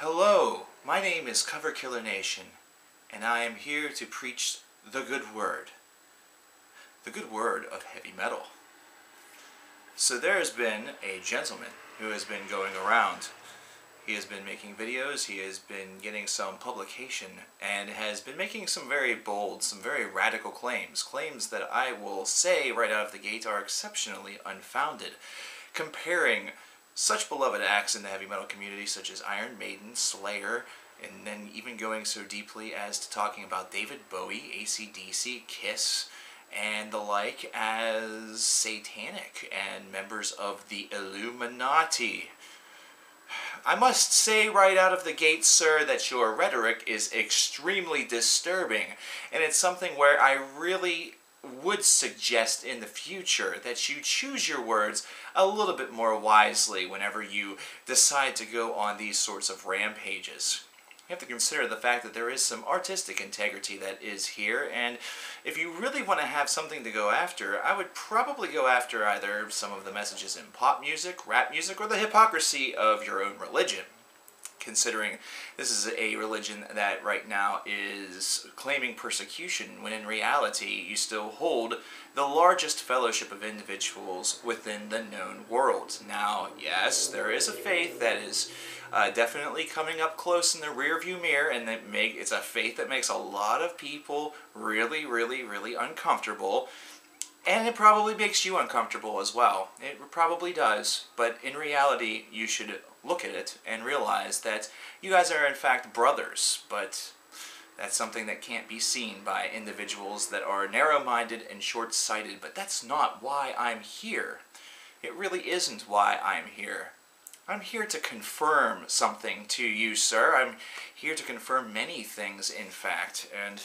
Hello, my name is coverkillernation, and I am here to preach the good word of heavy metal. So there has been a gentleman who has been going around. He has been making videos, he has been getting some publication, and has been making some very bold, some very radical claims. Claims that I will say right out of the gate are exceptionally unfounded, comparing such beloved acts in the heavy metal community such as Iron Maiden, Slayer, and then even going so deeply as to talking about David Bowie, AC/DC, Kiss, and the like as satanic and members of the Illuminati. I must say right out of the gate, sir, that your rhetoric is extremely disturbing, and it's something where I really would suggest in the future that you choose your words a little bit more wisely whenever you decide to go on these sorts of rampages. You have to consider the fact that there is some artistic integrity that is here, and if you really want to have something to go after, I would probably go after either some of the messages in pop music, rap music, or the hypocrisy of your own religion. Considering this is a religion that right now is claiming persecution, when in reality you still hold the largest fellowship of individuals within the known world. Now, yes, there is a faith that is definitely coming up close in the rearview mirror, and it's a faith that makes a lot of people really, really, really uncomfortable. And it probably makes you uncomfortable as well. It probably does. But in reality, you should look at it and realize that you guys are in fact brothers. But that's something that can't be seen by individuals that are narrow-minded and short-sighted. But that's not why I'm here. It really isn't why I'm here. I'm here to confirm something to you, sir. I'm here to confirm many things, in fact. And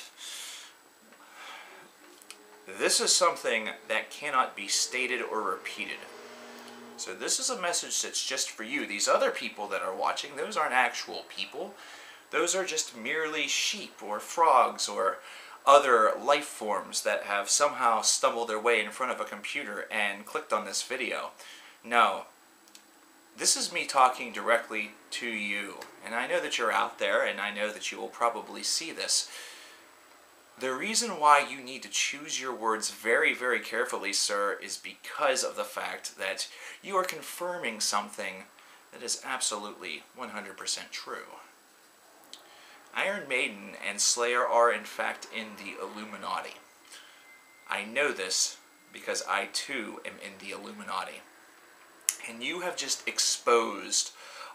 this is something that cannot be stated or repeated. So this is a message that's just for you. These other people that are watching, those aren't actual people. Those are just merely sheep or frogs or other life forms that have somehow stumbled their way in front of a computer and clicked on this video. No. This is me talking directly to you. And I know that you're out there, and I know that you will probably see this. The reason why you need to choose your words very, very carefully, sir, is because of the fact that you are confirming something that is absolutely 100% true. Iron Maiden and Slayer are, in fact, in the Illuminati. I know this because I, too, am in the Illuminati. And you have just exposed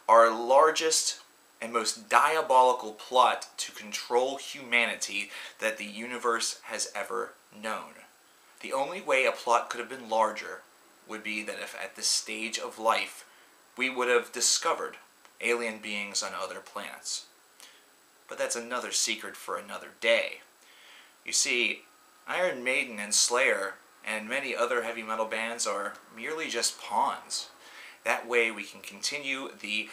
our largest and most diabolical plot to control humanity that the universe has ever known. The only way a plot could have been larger would be that if at this stage of life we would have discovered alien beings on other planets. But that's another secret for another day. You see, Iron Maiden and Slayer and many other heavy metal bands are merely just pawns. That way we can continue the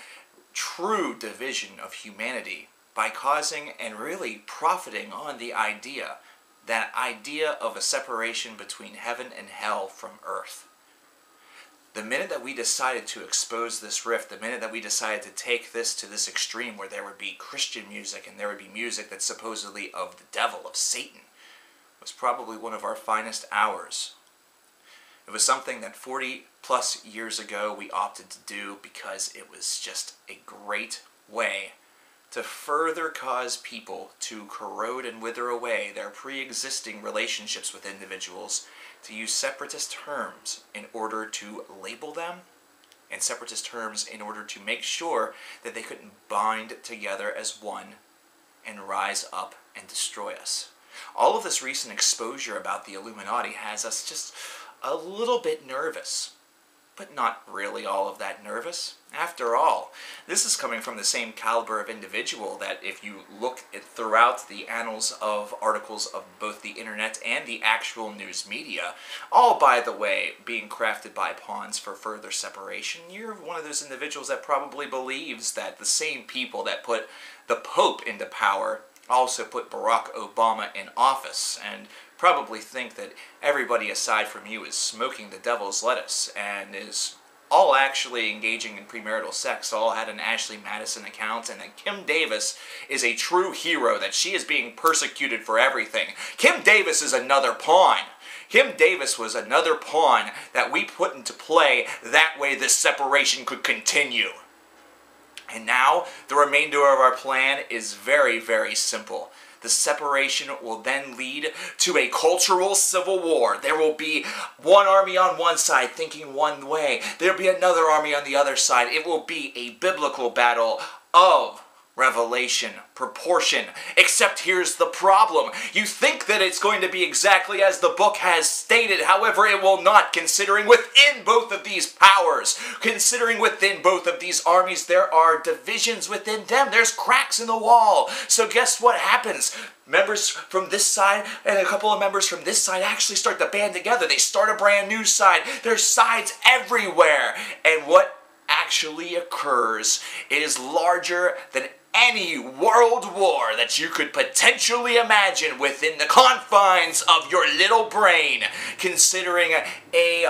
true division of humanity by causing and really profiting on the idea, that idea of a separation between heaven and hell from earth. The minute that we decided to expose this rift, the minute that we decided to take this to this extreme where there would be Christian music and there would be music that's supposedly of the devil, of Satan, was probably one of our finest hours. It was something that 40 plus years ago we opted to do because it was just a great way to further cause people to corrode and wither away their pre-existing relationships with individuals, to use separatist terms in order to label them, and separatist terms in order to make sure that they couldn't bind together as one and rise up and destroy us. All of this recent exposure about the Illuminati has us just a little bit nervous, but not really all of that nervous. After all, this is coming from the same caliber of individual that if you look at throughout the annals of articles of both the internet and the actual news media, all, by the way, being crafted by pawns for further separation, you're one of those individuals that probably believes that the same people that put the Pope into power also put Barack Obama in office, and probably think that everybody aside from you is smoking the devil's lettuce and is all actually engaging in premarital sex, all had an Ashley Madison account, and that Kim Davis is a true hero, that she is being persecuted for everything. Kim Davis is another pawn. Kim Davis was another pawn that we put into play, that way this separation could continue. And now, the remainder of our plan is very, very simple. The separation will then lead to a cultural civil war. There will be one army on one side thinking one way. There will be another army on the other side. It will be a biblical battle of revelation, proportion. Except here's the problem. You think that it's going to be exactly as the book has stated. However, it will not, considering within both of these powers, considering within both of these armies, there are divisions within them. There's cracks in the wall. So guess what happens? Members from this side and a couple of members from this side actually start to band together. They start a brand new side. There's sides everywhere. And what actually occurs is larger than any world war that you could potentially imagine within the confines of your little brain, considering a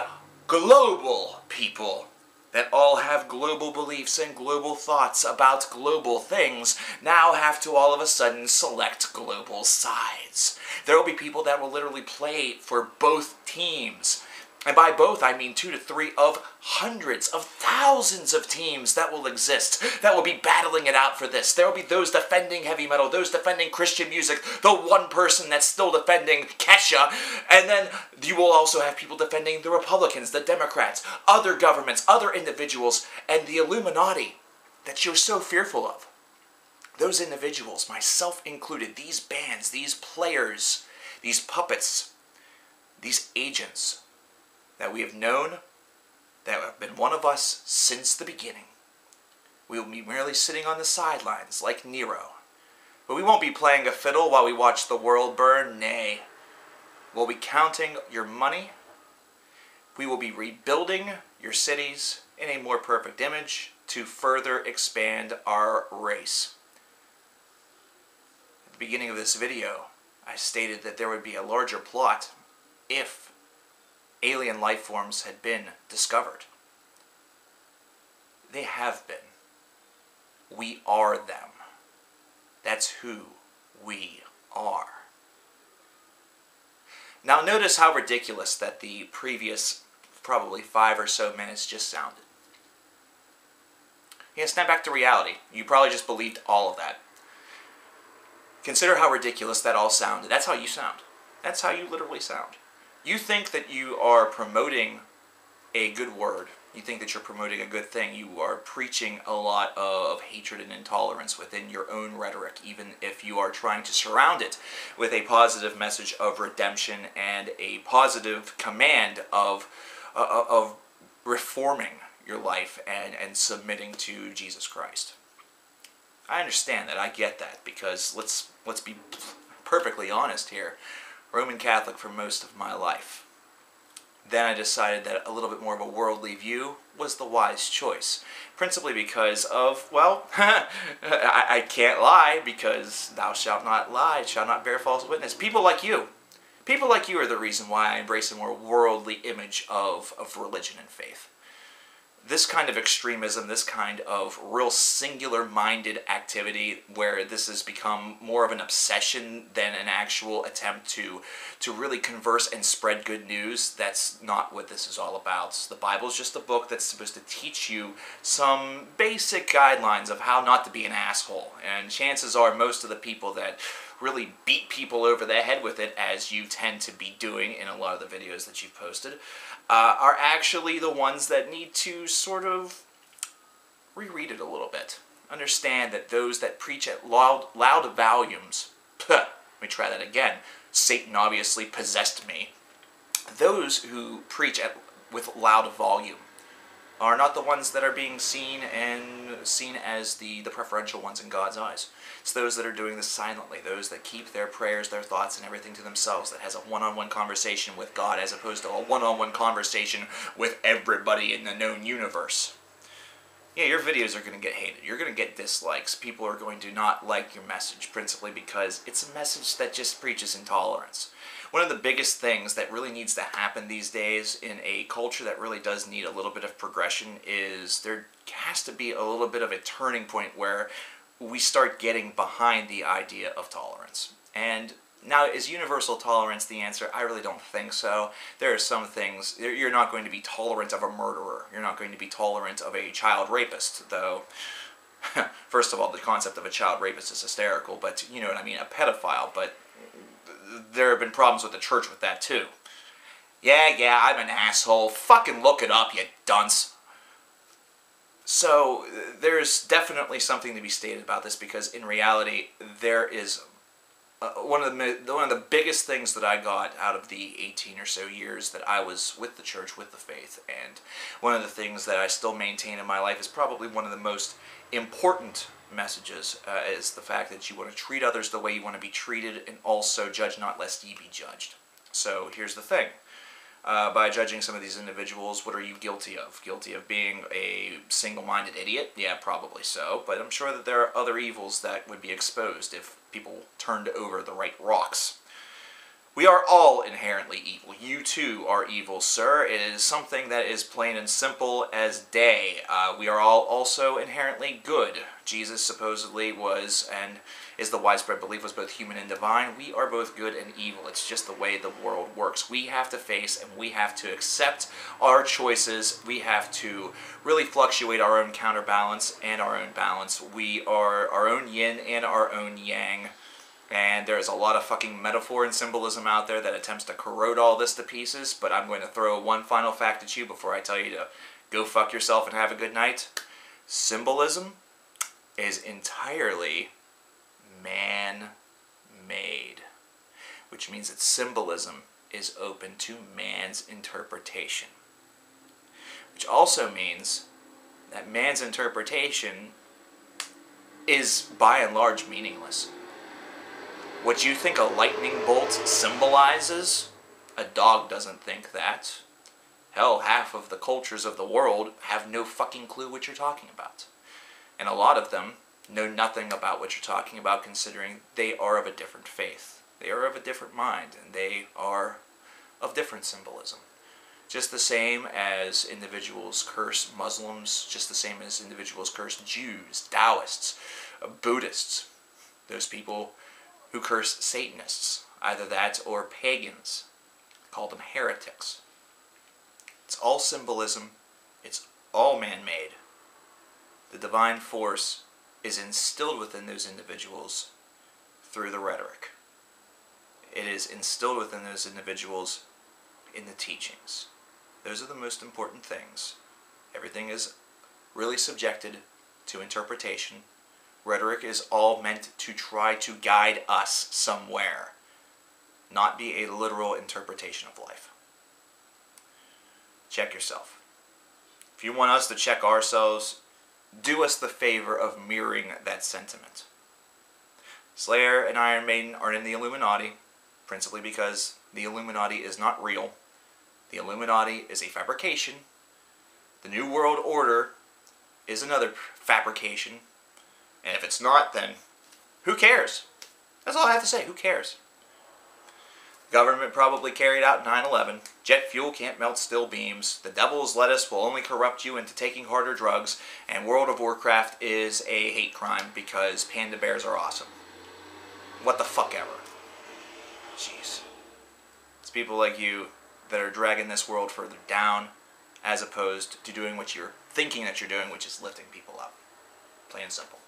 global people that all have global beliefs and global thoughts about global things now have to all of a sudden select global sides. There will be people that will literally play for both teams. And by both, I mean 2 to 3 of hundreds of thousands of teams that will exist, that will be battling it out for this. There will be those defending heavy metal, those defending Christian music, the one person that's still defending Kesha, and then you will also have people defending the Republicans, the Democrats, other governments, other individuals, and the Illuminati that you're so fearful of. Those individuals, myself included, these bands, these players, these puppets, these agents, that we have known, that have been one of us since the beginning. We will be merely sitting on the sidelines like Nero. But we won't be playing a fiddle while we watch the world burn, nay. We'll be counting your money. We will be rebuilding your cities in a more perfect image to further expand our race. At the beginning of this video, I stated that there would be a larger plot if alien life forms had been discovered. They have been. We are them. That's who we are. Now notice how ridiculous that the previous probably 5 or so minutes just sounded. Yeah, snap back to reality. You probably just believed all of that. Consider how ridiculous that all sounded. That's how you sound. That's how you literally sound. You think that you are promoting a good word. You think that you're promoting a good thing. You are preaching a lot of hatred and intolerance within your own rhetoric, even if you are trying to surround it with a positive message of redemption and a positive command of reforming your life and submitting to Jesus Christ. I understand that. I get that, because let's be perfectly honest here. Roman Catholic for most of my life. Then I decided that a little bit more of a worldly view was the wise choice. Principally because of, well, I can't lie, because thou shalt not lie, shalt not bear false witness. People like you are the reason why I embrace a more worldly image of religion and faith. This kind of extremism, this kind of real singular-minded activity where this has become more of an obsession than an actual attempt to really converse and spread good news, that's not what this is all about. The Bible is just a book that's supposed to teach you some basic guidelines of how not to be an asshole. And chances are most of the people that really beat people over the head with it, as you tend to be doing in a lot of the videos that you've posted, are actually the ones that need to sort of reread it a little bit. Understand that those that preach at loud volumes, let me try that again, Satan obviously possessed me. Those who preach with loud volume are not the ones that are being seen as the preferential ones in God's eyes. It's those that are doing this silently, those that keep their prayers, their thoughts, and everything to themselves, that has a one-on-one conversation with God as opposed to a one-on-one conversation with everybody in the known universe. Yeah, your videos are going to get hated. You're going to get dislikes. People are going to not like your message, principally because it's a message that just preaches intolerance. One of the biggest things that really needs to happen these days in a culture that really does need a little bit of progression is there has to be a little bit of a turning point where we start getting behind the idea of tolerance. And now, is universal tolerance the answer? I really don't think so. There are some things, you're not going to be tolerant of a murderer. You're not going to be tolerant of a child rapist, though. First of all, the concept of a child rapist is hysterical, but you know what I mean, a pedophile, but there have been problems with the church with that too. Yeah, I'm an asshole. Fucking look it up, you dunce. So, there's definitely something to be stated about this, because in reality, there is one of the biggest things that I got out of the 18 or so years that I was with the church, with the faith, and one of the things that I still maintain in my life is probably one of the most important messages is the fact that you want to treat others the way you want to be treated, and also judge not lest ye be judged. So here's the thing. By judging some of these individuals, what are you guilty of? Guilty of being a single-minded idiot? Yeah, probably so, but I'm sure that there are other evils that would be exposed if people turned over the right rocks. We are all inherently evil. You too are evil, sir. It is something that is plain and simple as day. We are all also inherently good. Jesus supposedly was, and is the widespread belief, was both human and divine. We are both good and evil. It's just the way the world works. We have to face and we have to accept our choices. We have to really fluctuate our own counterbalance and our own balance. We are our own yin and our own yang. And there's a lot of fucking metaphor and symbolism out there that attempts to corrode all this to pieces, but I'm going to throw one final fact at you before I tell you to go fuck yourself and have a good night. Symbolism is entirely man-made, which means that symbolism is open to man's interpretation. Which also means that man's interpretation is by and large meaningless. What you think a lightning bolt symbolizes, a dog doesn't think that. Hell, half of the cultures of the world have no fucking clue what you're talking about. And a lot of them know nothing about what you're talking about, considering they are of a different faith. They are of a different mind, and they are of different symbolism. Just the same as individuals curse Muslims, just the same as individuals curse Jews, Taoists, Buddhists, those people who curse Satanists, either that or pagans, call them heretics. It's all symbolism, it's all man-made. The divine force is instilled within those individuals through the rhetoric. It is instilled within those individuals in the teachings. Those are the most important things. Everything is really subjected to interpretation. Rhetoric is all meant to try to guide us somewhere, not be a literal interpretation of life. Check yourself. If you want us to check ourselves, do us the favor of mirroring that sentiment. Slayer and Iron Maiden are in the Illuminati, principally because the Illuminati is not real. The Illuminati is a fabrication. The New World Order is another fabrication. And if it's not, then who cares? That's all I have to say. Who cares? Government probably carried out 9/11. Jet fuel can't melt steel beams. The devil's lettuce will only corrupt you into taking harder drugs. And World of Warcraft is a hate crime because panda bears are awesome. What the fuck ever. Jeez. It's people like you that are dragging this world further down, as opposed to doing what you're thinking that you're doing, which is lifting people up. Plain and simple.